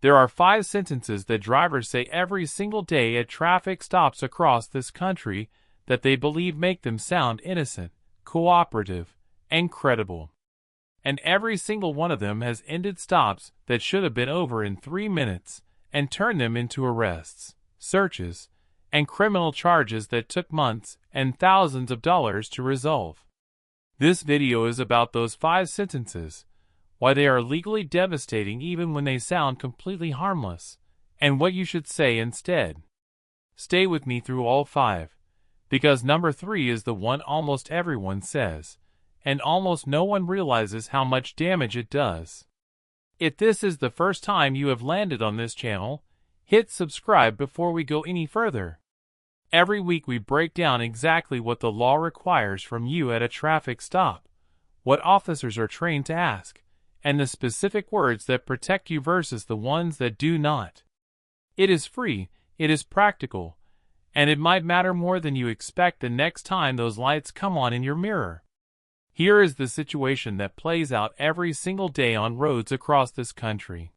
There are 5 sentences that drivers say every single day at traffic stops across this country that they believe make them sound innocent, cooperative, and credible. And every single one of them has ended stops that should have been over in 3 minutes and turned them into arrests, searches, and criminal charges that took months and thousands of dollars to resolve. This video is about those 5 sentences, why they are legally devastating even when they sound completely harmless, and what you should say instead. Stay with me through all 5, because number 3 is the one almost everyone says, and almost no one realizes how much damage it does. If this is the first time you have landed on this channel, hit subscribe before we go any further. Every week we break down exactly what the law requires from you at a traffic stop, what officers are trained to ask, and the specific words that protect you versus the ones that do not. It is free, it is practical, and it might matter more than you expect the next time those lights come on in your mirror. Here is the situation that plays out every single day on roads across this country.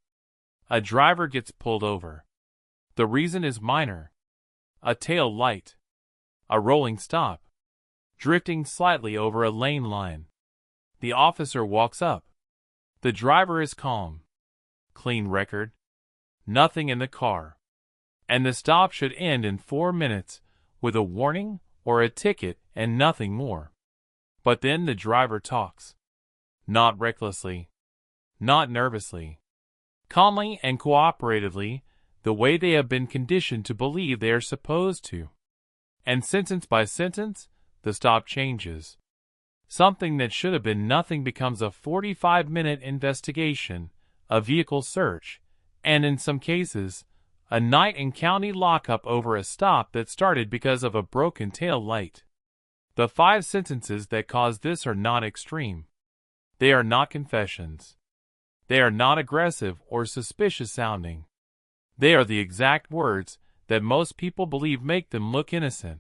A driver gets pulled over. The reason is minor. A tail light. A rolling stop. Drifting slightly over a lane line. The officer walks up. The driver is calm. Clean record. Nothing in the car. And the stop should end in 4 minutes with a warning or a ticket and nothing more. But then the driver talks. Not recklessly. Not nervously. Calmly and cooperatively, the way they have been conditioned to believe they are supposed to. And sentence by sentence, the stop changes. Something that should have been nothing becomes a 45-minute investigation, a vehicle search, and in some cases, a night and county lockup over a stop that started because of a broken tail light. The 5 sentences that cause this are not extreme. They are not confessions. They are not aggressive or suspicious sounding. They are the exact words that most people believe make them look innocent.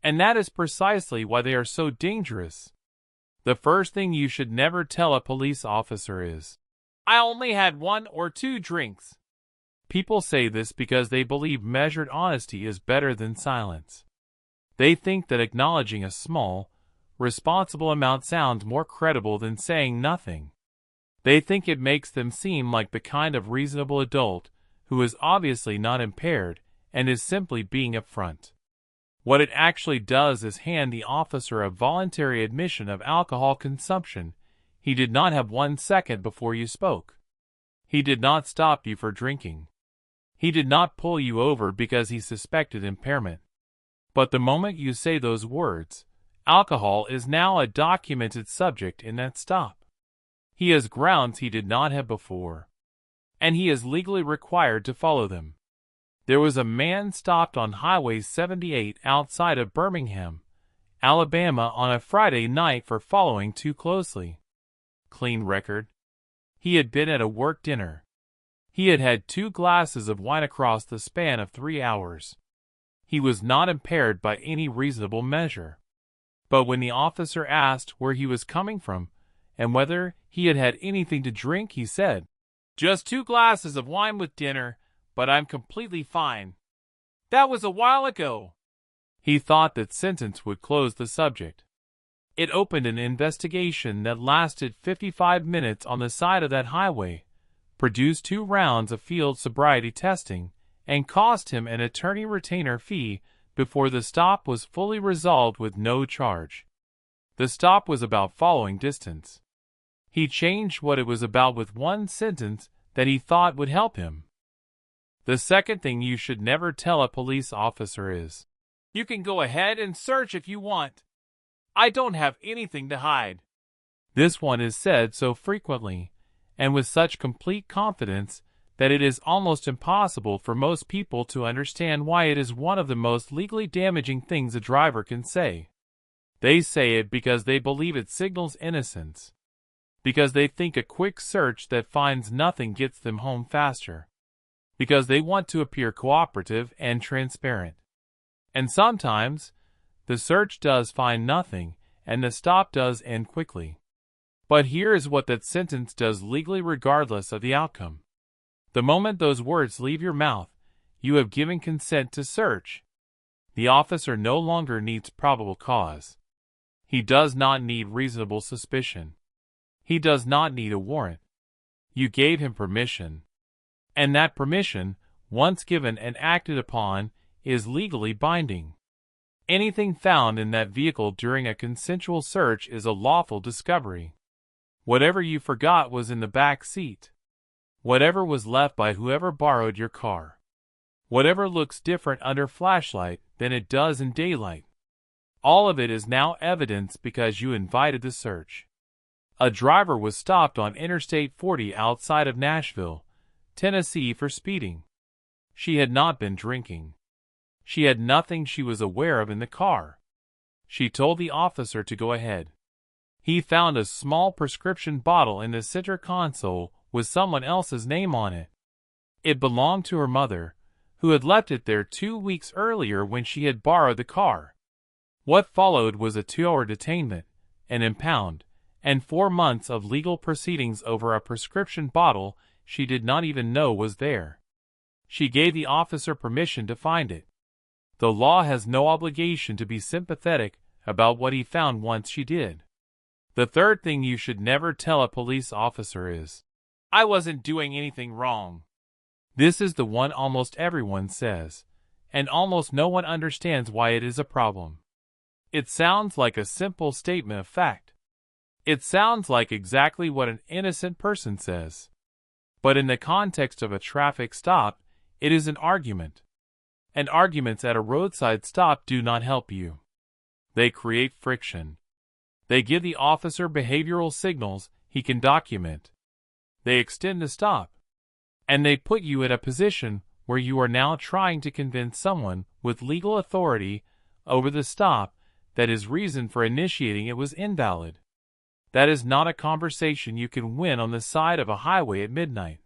And that is precisely why they are so dangerous. The first thing you should never tell a police officer is, "I only had 1 or 2 drinks." People say this because they believe measured honesty is better than silence. They think that acknowledging a small, responsible amount sounds more credible than saying nothing. They think it makes them seem like the kind of reasonable adult who is obviously not impaired and is simply being upfront. What it actually does is hand the officer a voluntary admission of alcohol consumption. He did not have 1 second before you spoke. He did not stop you for drinking. He did not pull you over because he suspected impairment. But the moment you say those words, alcohol is now a documented subject in that stop. He has grounds he did not have before, and he is legally required to follow them. There was a man stopped on Highway 78 outside of Birmingham, Alabama on a Friday night for following too closely. Clean record. He had been at a work dinner. He had had 2 glasses of wine across the span of 3 hours. He was not impaired by any reasonable measure. But when the officer asked where he was coming from and whether he had had anything to drink, he said, "Just 2 glasses of wine with dinner, but I'm completely fine. That was a while ago." He thought that sentence would close the subject. It opened an investigation that lasted 55 minutes on the side of that highway, produced 2 rounds of field sobriety testing, and cost him an attorney retainer fee before the stop was fully resolved with no charge. The stop was about following distance. He changed what it was about with 1 sentence that he thought would help him. The second thing you should never tell a police officer is, "You can go ahead and search if you want. I don't have anything to hide." This one is said so frequently, and with such complete confidence, that it is almost impossible for most people to understand why it is one of the most legally damaging things a driver can say. They say it because they believe it signals innocence. Because they think a quick search that finds nothing gets them home faster. Because they want to appear cooperative and transparent. And sometimes, the search does find nothing, and the stop does end quickly. But here is what that sentence does legally regardless of the outcome. The moment those words leave your mouth, you have given consent to search. The officer no longer needs probable cause. He does not need reasonable suspicion. He does not need a warrant. You gave him permission. And that permission, once given and acted upon, is legally binding. Anything found in that vehicle during a consensual search is a lawful discovery. Whatever you forgot was in the back seat. Whatever was left by whoever borrowed your car. Whatever looks different under flashlight than it does in daylight. All of it is now evidence because you invited the search. A driver was stopped on Interstate 40 outside of Nashville, Tennessee for speeding. She had not been drinking. She had nothing she was aware of in the car. She told the officer to go ahead. He found a small prescription bottle in the center console with someone else's name on it. It belonged to her mother, who had left it there 2 weeks earlier when she had borrowed the car. What followed was a 2-hour detainment, an impound, and 4 months of legal proceedings over a prescription bottle she did not even know was there. She gave the officer permission to find it. The law has no obligation to be sympathetic about what he found once she did. The third thing you should never tell a police officer is, "I wasn't doing anything wrong." This is the one almost everyone says, and almost no one understands why it is a problem. It sounds like a simple statement of fact. It sounds like exactly what an innocent person says. But in the context of a traffic stop, it is an argument. And arguments at a roadside stop do not help you. They create friction. They give the officer behavioral signals he can document. They extend the stop. And they put you in a position where you are now trying to convince someone with legal authority over the stop that his reason for initiating it was invalid. That is not a conversation you can win on the side of a highway at midnight.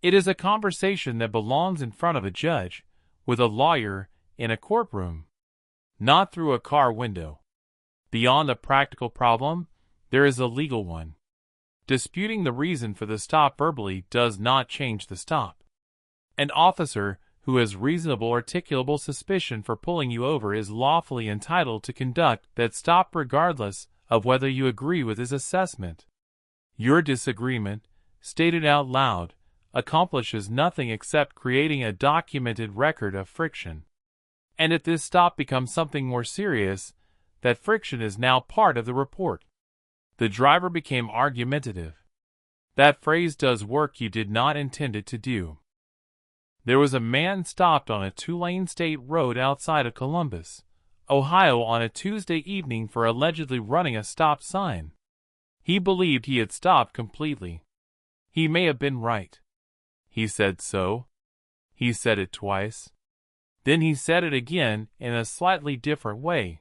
It is a conversation that belongs in front of a judge, with a lawyer, in a courtroom. Not through a car window. Beyond the practical problem, there is a legal one. Disputing the reason for the stop verbally does not change the stop. An officer who has reasonable articulable suspicion for pulling you over is lawfully entitled to conduct that stop regardless of whether you agree with his assessment. Your disagreement, stated out loud, accomplishes nothing except creating a documented record of friction. And if this stop becomes something more serious, that friction is now part of the report. The driver became argumentative. That phrase does work you did not intend it to do. There was a man stopped on a 2-lane state road outside of Columbus, Ohio on a Tuesday evening for allegedly running a stop sign. He believed he had stopped completely. He may have been right. He said so. He said it twice. Then he said it again in a slightly different way.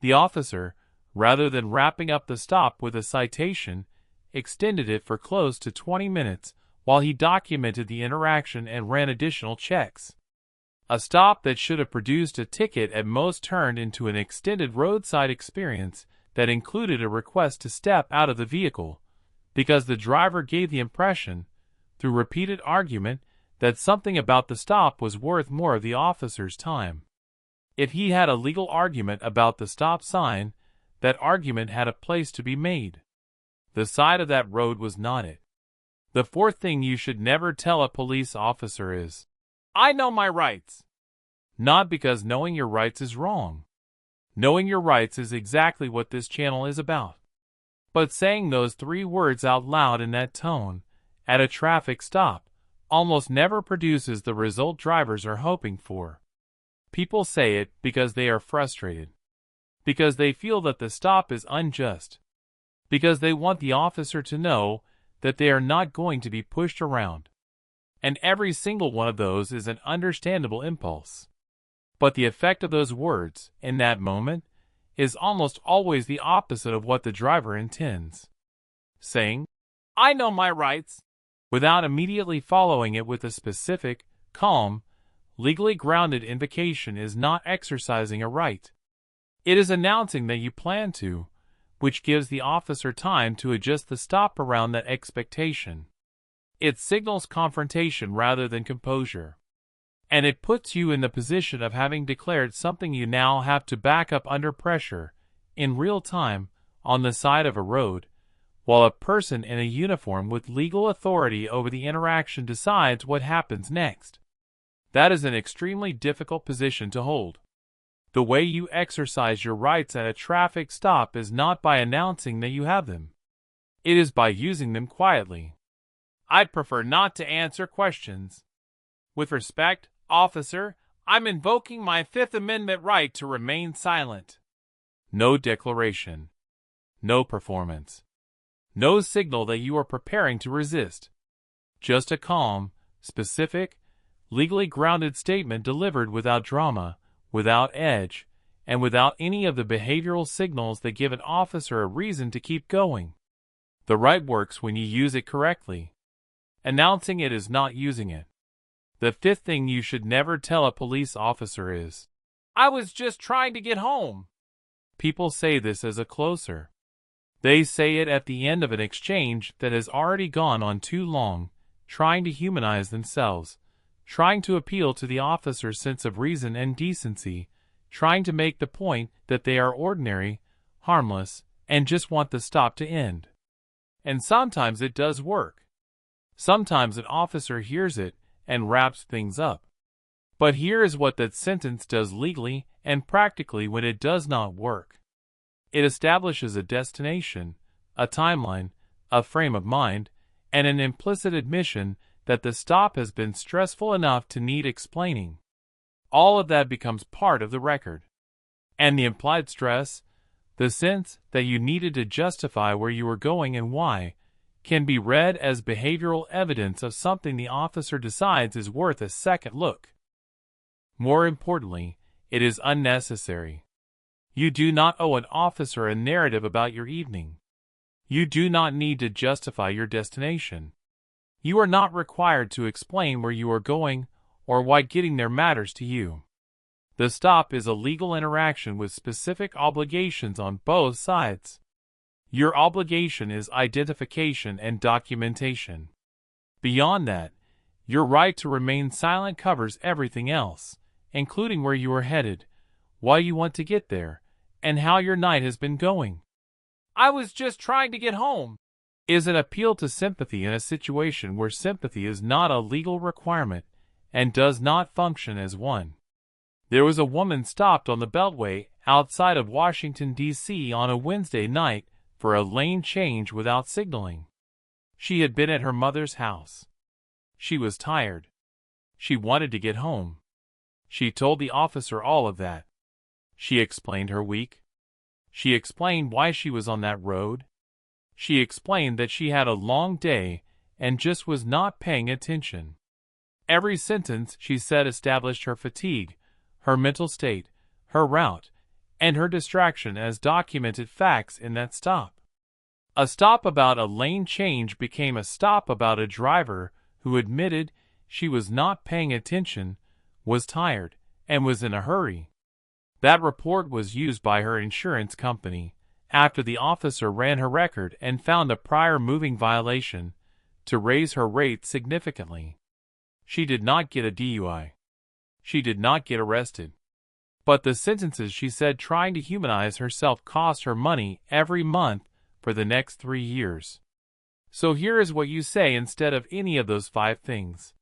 The officer, rather than wrapping up the stop with a citation, extended it for close to 20 minutes while he documented the interaction and ran additional checks. A stop that should have produced a ticket at most turned into an extended roadside experience that included a request to step out of the vehicle, because the driver gave the impression, through repeated argument, that something about the stop was worth more of the officer's time. If he had a legal argument about the stop sign, that argument had a place to be made. The side of that road was not it. The fourth thing you should never tell a police officer is, "I know my rights." Not because knowing your rights is wrong. Knowing your rights is exactly what this channel is about. But saying those 3 words out loud in that tone, at a traffic stop, almost never produces the result drivers are hoping for. People say it because they are frustrated. Because they feel that the stop is unjust. Because they want the officer to know that they are not going to be pushed around. And every single one of those is an understandable impulse. But the effect of those words, in that moment, is almost always the opposite of what the driver intends. Saying, "I know my rights," without immediately following it with a specific, calm, legally grounded invocation is not exercising a right. It is announcing that you plan to, which gives the officer time to adjust the stop around that expectation. It signals confrontation rather than composure. And it puts you in the position of having declared something you now have to back up under pressure, in real time, on the side of a road, while a person in a uniform with legal authority over the interaction decides what happens next. That is an extremely difficult position to hold. The way you exercise your rights at a traffic stop is not by announcing that you have them. It is by using them quietly. I'd prefer not to answer questions. With respect, officer, I'm invoking my Fifth Amendment right to remain silent. No declaration. No performance. No signal that you are preparing to resist. Just a calm, specific, legally grounded statement delivered without drama, without edge, and without any of the behavioral signals that give an officer a reason to keep going. The right works when you use it correctly. Announcing it is not using it. The fifth thing you should never tell a police officer is, "I was just trying to get home." People say this as a closer. They say it at the end of an exchange that has already gone on too long, trying to humanize themselves, trying to appeal to the officer's sense of reason and decency, trying to make the point that they are ordinary, harmless, and just want the stop to end. And sometimes it does work. Sometimes an officer hears it and wraps things up. But here is what that sentence does legally and practically when it does not work. It establishes a destination, a timeline, a frame of mind, and an implicit admission that the stop has been stressful enough to need explaining. All of that becomes part of the record. And the implied stress, the sense that you needed to justify where you were going and why, can be read as behavioral evidence of something the officer decides is worth a second look. More importantly, it is unnecessary. You do not owe an officer a narrative about your evening. You do not need to justify your destination. You are not required to explain where you are going or why getting there matters to you. The stop is a legal interaction with specific obligations on both sides. Your obligation is identification and documentation. Beyond that, your right to remain silent covers everything else, including where you are headed, why you want to get there, and how your night has been going. "I was just trying to get home" is an appeal to sympathy in a situation where sympathy is not a legal requirement and does not function as one. There was a woman stopped on the Beltway outside of Washington, D.C. on a Wednesday night for a lane change without signaling. She had been at her mother's house. She was tired. She wanted to get home. She told the officer all of that. She explained her week. She explained why she was on that road. She explained that she had a long day and just was not paying attention. Every sentence she said established her fatigue, her mental state, her route, and her distraction as documented facts in that stop. A stop about a lane change became a stop about a driver who admitted she was not paying attention, was tired, and was in a hurry. That report was used by her insurance company, after the officer ran her record and found a prior moving violation, to raise her rate significantly. She did not get a DUI. She did not get arrested. But the sentences she said trying to humanize herself cost her money every month for the next 3 years. So here is what you say instead of any of those 5 things.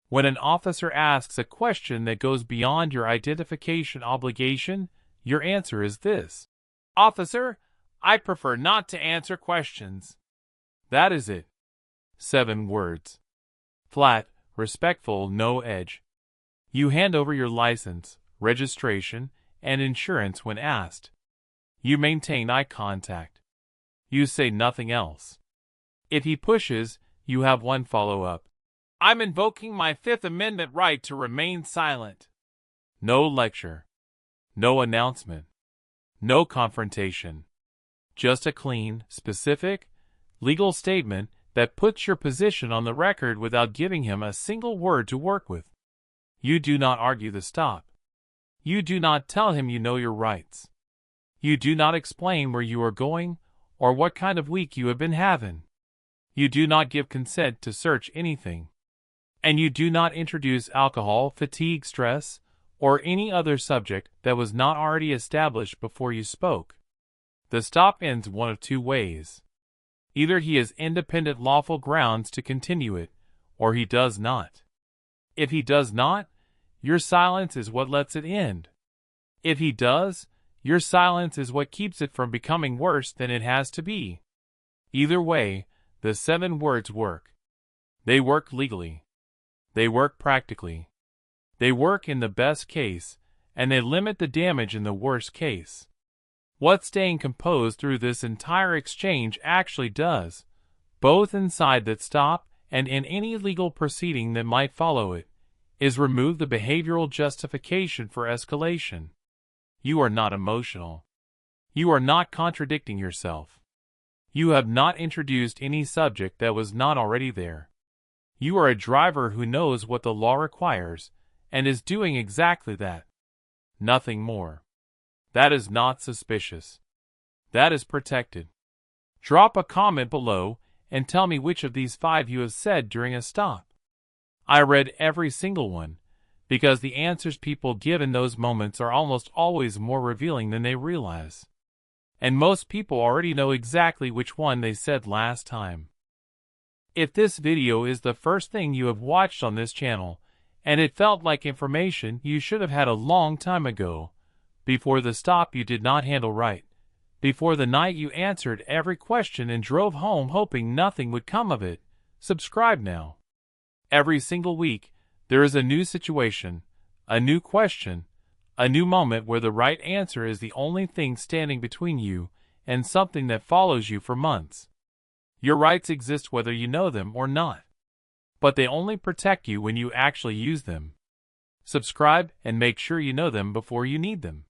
When an officer asks a question that goes beyond your identification obligation, your answer is this: "Officer, I prefer not to answer questions." That is it. 7 words. Flat, respectful, no edge. You hand over your license, registration, and insurance when asked. You maintain eye contact. You say nothing else. If he pushes, you have one follow-up. "I'm invoking my Fifth Amendment right to remain silent." No lecture. No announcement. No confrontation. Just a clean, specific, legal statement that puts your position on the record without giving him a single word to work with. You do not argue the stop. You do not tell him you know your rights. You do not explain where you are going or what kind of week you have been having. You do not give consent to search anything. And you do not introduce alcohol, fatigue, stress, or any other subject that was not already established before you spoke. The stop ends one of two ways. Either he has independent lawful grounds to continue it, or he does not. If he does not, your silence is what lets it end. If he does, your silence is what keeps it from becoming worse than it has to be. Either way, the 7 words work. They work legally. They work practically. They work in the best case, and they limit the damage in the worst case. What staying composed through this entire exchange actually does, both inside that stop and in any legal proceeding that might follow it, is remove the behavioral justification for escalation. You are not emotional. You are not contradicting yourself. You have not introduced any subject that was not already there. You are a driver who knows what the law requires and is doing exactly that. Nothing more. That is not suspicious. That is protected. Drop a comment below and tell me which of these 5 you have said during a stop. I read every single one, because the answers people give in those moments are almost always more revealing than they realize. And most people already know exactly which one they said last time. If this video is the first thing you have watched on this channel, and it felt like information you should have had a long time ago, before the stop you did not handle right, before the night you answered every question and drove home hoping nothing would come of it, subscribe now. Every single week, there is a new situation, a new question, a new moment where the right answer is the only thing standing between you and something that follows you for months. Your rights exist whether you know them or not, but they only protect you when you actually use them. Subscribe and make sure you know them before you need them.